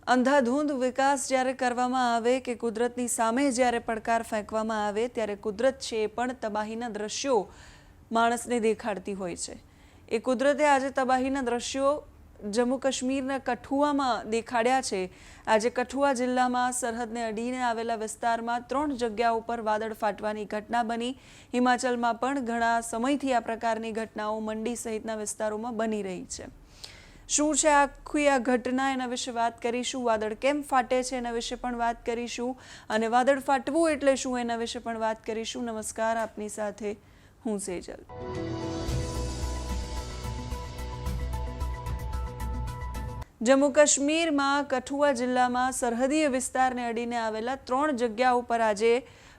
અંધાધૂંધ વિકાસ જ્યારે કરવામાં આવે કે કુદરતની સામે જ્યારે પડકાર ફેંકવામાં આવે ત્યારે કુદરત છે એ પણ તબાહીના દ્રશ્યો માણસને દેખાડતી હોય છે। એ કુદરતે આજે તબાહીના દ્રશ્યો જમ્મુ કાશ્મીરના કઠુઆમાં દેખાડ્યા છે। આજે કઠુઆ જિલ્લામાં સરહદને અડીને આવેલા વિસ્તારમાં 3 જગ્યાઓ પર વાદળ ફાટવાની ઘટના બની। હિમાચલમાં પણ ઘણા સમયથી આ પ્રકારની ઘટનાઓ મંડી સહિતના વિસ્તારોમાં બની રહી છે। શું છે આખી આ ઘટના એના વિશે વાત કરીશું। વાદળ કેમ ફાટે છે એના વિશે પણ વાત કરીશું અને વાદળ ફાટવું એટલે શું એના વિશે પણ વાત કરીશું। નમસ્કાર, આપની સાથે હું સેજલ। જમ્મુ કાશ્મીરમાં કઠુઆ જિલ્લામાં સરહદીય વિસ્તારને અડીને આવેલા 3 જગ્યાઓ પર આજે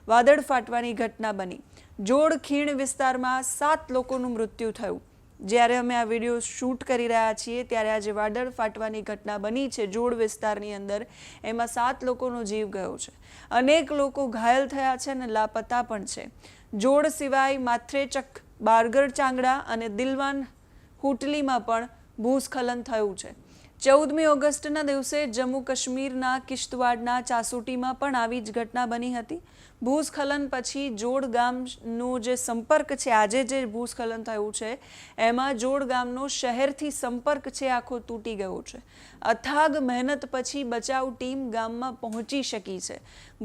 વાદળ ફાટવાની ઘટના બની। જોડ ખીણ વિસ્તારમાં 7 લોકોનું મૃત્યુ થયું। જ્યારે અમે આ વિડીયો શૂટ કરી રહ્યા છીએ ત્યારે આજે વાદળ ફાટવાની ઘટના બની છે જોડ વિસ્તારની અંદર। એમાં 7 લોકોનો જીવ ગયો છે, અનેક લોકો ઘાયલ થયા છે અને લાપતા પણ છે। જોડ સિવાય માથેરચક, બારગઢ ચાંગડા અને દિલવાન હુટલીમાં પણ ભૂસ્ખલન થયું છે। 14મી ઓગસ્ટના દિવસે જમ્મુ કાશ્મીરના કિશ્તવાડના ચાસુટીમાં પણ આવી જ ઘટના બની હતી। ભૂસ્ખલન પછી જોડ ગામનો જે સંપર્ક છે, આજે જે ભૂસ્ખલન થયું છે એમાં જોડ ગામનો શહેરથી સંપર્ક છે આખો તૂટી ગયો છે। અથાગ મહેનત પછી બચાવ ટીમ ગામમાં પહોંચી શકી છે।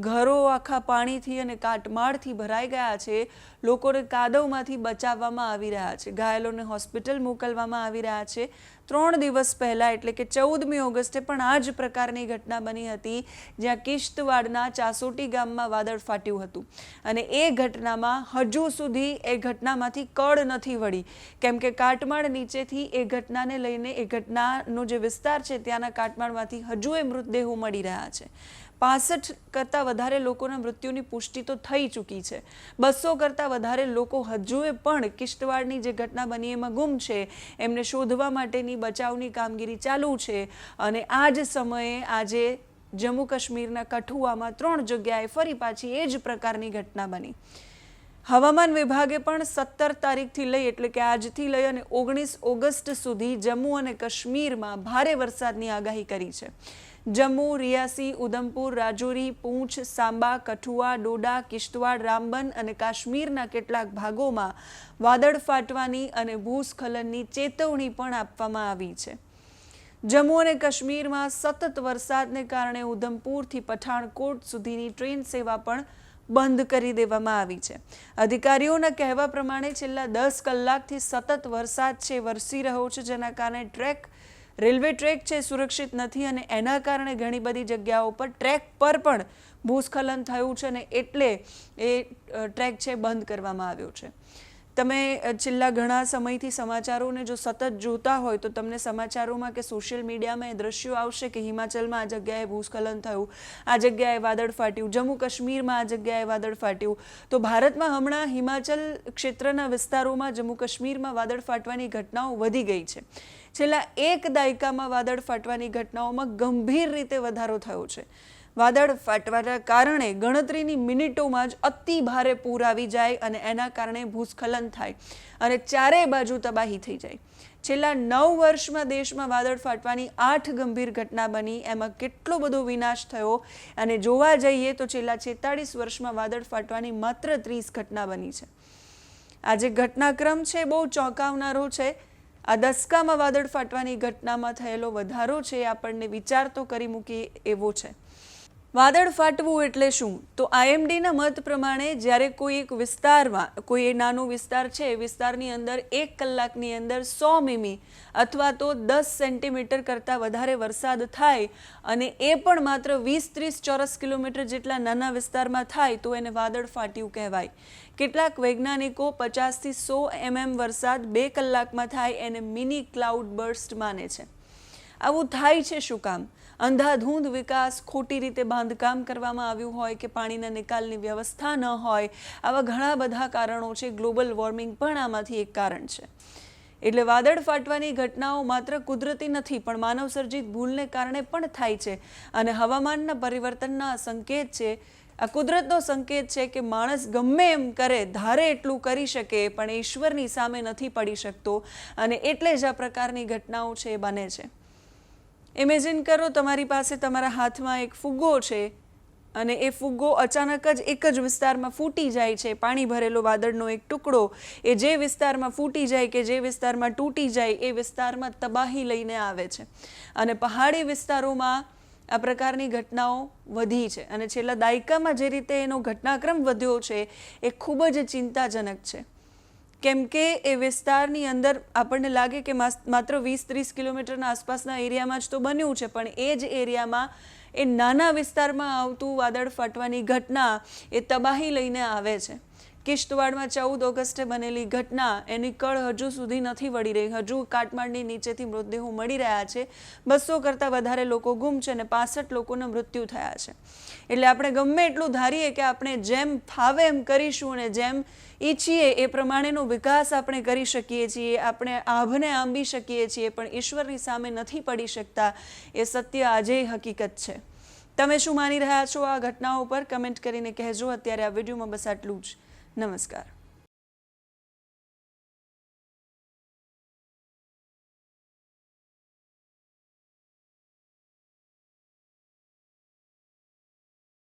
ઘરો આખા પાણીથી અને કાટમાળથી ભરાઈ ગયા છે। લોકોને કાદવમાંથી બચાવવામાં આવી રહ્યા છે, ઘાયલોને હોસ્પિટલ મોકલવામાં આવી રહ્યા છે। 3 દિવસ પહેલા એટલે કે 14મી ઓગસ્ટે પણ આ જ પ્રકારની ઘટના બની હતી જ્યાં કિશ્તવાડના ચાસોટી ગામમાં વાદળ ફાટ્યું હતું અને એ ઘટનામાં હજુ સુધી એ ઘટનામાંથી કળ નથી વળી, કેમ કે કાટમાળ નીચેથી એ ઘટનાને લઈને એ ઘટનાનો જે વિસ્તાર છે ત્યાંના કાટમાળમાંથી હજુ એ મૃતદેહો મળી રહ્યા છે। 65 કરતાં વધારે લોકોના મૃત્યુની પુષ્ટિ તો થઈ ચૂકી છે। 200 કરતાં વધારે લોકો હજુ પણ કિશ્તવાડની જે ઘટના બની એમાં ગુમ છે। એમને શોધવા માટેની બચાવની કામગીરી ચાલુ છે અને આ જ સમયે આજે જમ્મુ કાશ્મીરના કઠુઆમાં 3 જગ્યાએ ફરી પાછી એ જ પ્રકારની ઘટના બની। હવામાન વિભાગે પણ 17 તારીખથી લઈ એટલે કે આજથી લઈ અને 19 ઓગસ્ટ સુધી જમ્મુ અને કાશ્મીરમાં ભારે વરસાદની આગાહી કરી છે। જમ્મુ, રિયાસી, ઉધમપુર, રાજૌરી, પૂંછ, સાંબા, કઠુઆ, ડોડા, કિશ્તવાડ, રામબન અને કાશ્મીરના કેટલાક ભાગોમાં વાદળ ફાટવાની અને ભૂસ્ખલનની ચેતવણી પણ આપવામાં આવી છે। જમ્મુ અને કાશ્મીરમાં સતત વરસાદને કારણે ઉધમપુરથી પઠાણકોટ સુધીની ટ્રેન સેવા પણ બંધ કરી દેવામાં આવી છે। અધિકારીઓના કહેવા પ્રમાણે છેલ્લા 10 કલાકથી સતત વરસાદ છે વરસી રહ્યો છે, જેના કારણે રેલવે ટ્રેક છે સુરક્ષિત નથી અને એના કારણે ઘણી બધી જગ્યાઓ પર ટ્રેક પર પણ ભૂસ્ખલન થયું છે અને એટલે એ ટ્રેક છે બંધ કરવામાં આવ્યો છે। તમે છેલ્લા ઘણા સમયથી સમાચારોને જો સતત જોતા હોય તો તમને સમાચારોમાં કે સોશિયલ મીડિયામાં એ દ્રશ્યો આવશે કે હિમાચલમાં આ જગ્યાએ ભૂસ્ખલન થયું, આ જગ્યાએ વાદળ ફાટ્યું, જમ્મુ કાશ્મીરમાં આ જગ્યાએ વાદળ ફાટ્યું। તો ભારતમાં હમણાં હિમાચલ ક્ષેત્રના વિસ્તારોમાં જમ્મુ કાશ્મીરમાં વાદળ ફાટવાની ઘટનાઓ વધી ગઈ છે। છેલ્લા 1 દાયકામાં વાદળ ફાટવાની ઘટનાઓમાં ગંભીર રીતે વધારો થયો છે। વાદળ ફાટવાના કારણે ગણતરીની મિનિટોમાં જ અતિ ભારે પૂર આવી જાય અને એના કારણે ભૂસ્ખલન થાય અને ચારેય બાજુ તબાહી થઈ જાય। છેલ્લા 9 વર્ષમાં દેશમાં વાદળ ફાટવાની 8 ગંભીર ઘટના બની, એમાં કેટલો બધો વિનાશ થયો અને જોવા જઈએ તો છેલ્લા 46 વર્ષમાં વાદળ ફાટવાની માત્ર 30 ઘટના બની છે। આ જે ઘટનાક્રમ છે બહુ ચોંકાવનારો છે। આ દસકામાં વાદળ ફાટવાની ઘટનામાં થયેલો વધારો છે આપણને વિચાર તો કરી મૂકી એવો છે। વાદળ ફાટવું એટલે શું? તો IMDના મત પ્રમાણે જ્યારે કોઈ એક વિસ્તારમાં, કોઈ નાનો વિસ્તાર છે, વિસ્તારની અંદર 1 કલાકની અંદર 100 મીમી અથવા તો 10 સેન્ટીમીટર કરતાં વધારે વરસાદ થાય અને એ પણ માત્ર 20-30 ચોરસ કિલોમીટર જેટલા નાના વિસ્તારમાં થાય તો એને વાદળ ફાટ્યું કહેવાય। કેટલાક વૈજ્ઞાનિકો 50થી 100 mm વરસાદ 2 કલાકમાં થાય એને મિની ક્લાઉડ બર્સ્ટ માને છે। આવું થાય છે શું કામ? અંધાધૂંધ વિકાસ, ખોટી રીતે બાંધકામ કરવામાં આવ્યું હોય કે પાણીના નિકાલની વ્યવસ્થા ન હોય, આવા ઘણા બધા કારણો છે। ગ્લોબલ વોર્મિંગ પણ આમાંથી એક કારણ છે। એટલે વાદળ ફાટવાની ઘટનાઓ માત્ર કુદરતી નથી પણ માનવસર્જિત ભૂલને કારણે પણ થાય છે અને હવામાનના પરિવર્તનના સંકેત છે। આ કુદરતનો સંકેત છે કે માણસ ગમે એમ કરે, ધારે એટલું કરી શકે પણ ઈશ્વરની સામે નથી પડી શકતો અને એટલે જ આ પ્રકારની ઘટનાઓ છે બને છે। ઇમેજિન કરો તમારી પાસે તમારા હાથમાં એક ફુગ્ગો છે અને એ ફુગ્ગો અચાનક જ એક જ વિસ્તારમાં ફૂટી જાય છે. પાણી ભરેલો વાદળનો એક ટુકડો એ જે વિસ્તારમાં ફૂટી જાય કે જે વિસ્તારમાં તૂટી જાય એ વિસ્તારમાં તબાહી લઈને આવે છે. અને પહાડી વિસ્તારોમાં આ પ્રકારની ઘટનાઓ વધી છે અને છેલ્લા દાયકામાં જે રીતે એનો ઘટનાક્રમ વધ્યો છે એ ખૂબ જ ચિંતાજનક છે. કેમ કે એ વિસ્તારની અંદર આપણને લાગે કે માત્ર 20-30 કિલોમીટરના આસપાસના એરિયામાં જ તો બન્યું છે, પણ એ જ એરિયામાં એ નાના વિસ્તારમાં આવતું વાદળ ફાટવાની ઘટના એ તબાહી લઈને આવે છે. કિશ્તવાડમાં 14 ઓગસ્ટે બનેલી ઘટના એની કળ હજુ સુધી નથી વળી રહી. હજુ કાટમાળની નીચેથી મૃતદેહો મળી રહ્યા છે. 200 કરતાં વધારે લોકો ગુમ છે અને 65 લોકોના મૃત્યુ થયા છે. એટલે આપણે ગમે એટલું ધારીએ કે આપણે જેમ ફાવે એમ કરીશું અને જેમ ઈચ્છીએ એ પ્રમાણેનો વિકાસ આપણે કરી શકીએ છીએ, આપણે આભને આંબી શકીએ છીએ, પણ ઈશ્વરની સામે નથી પડી શકતા. એ સત્ય આજે હકીકત છે. તમે શું માની રહ્યા છો આ ઘટનાઓ પર? કમેન્ટ કરીને કહેજો. અત્યારે આ વિડીયોમાં બસ આટલું જ. નમસ્કાર.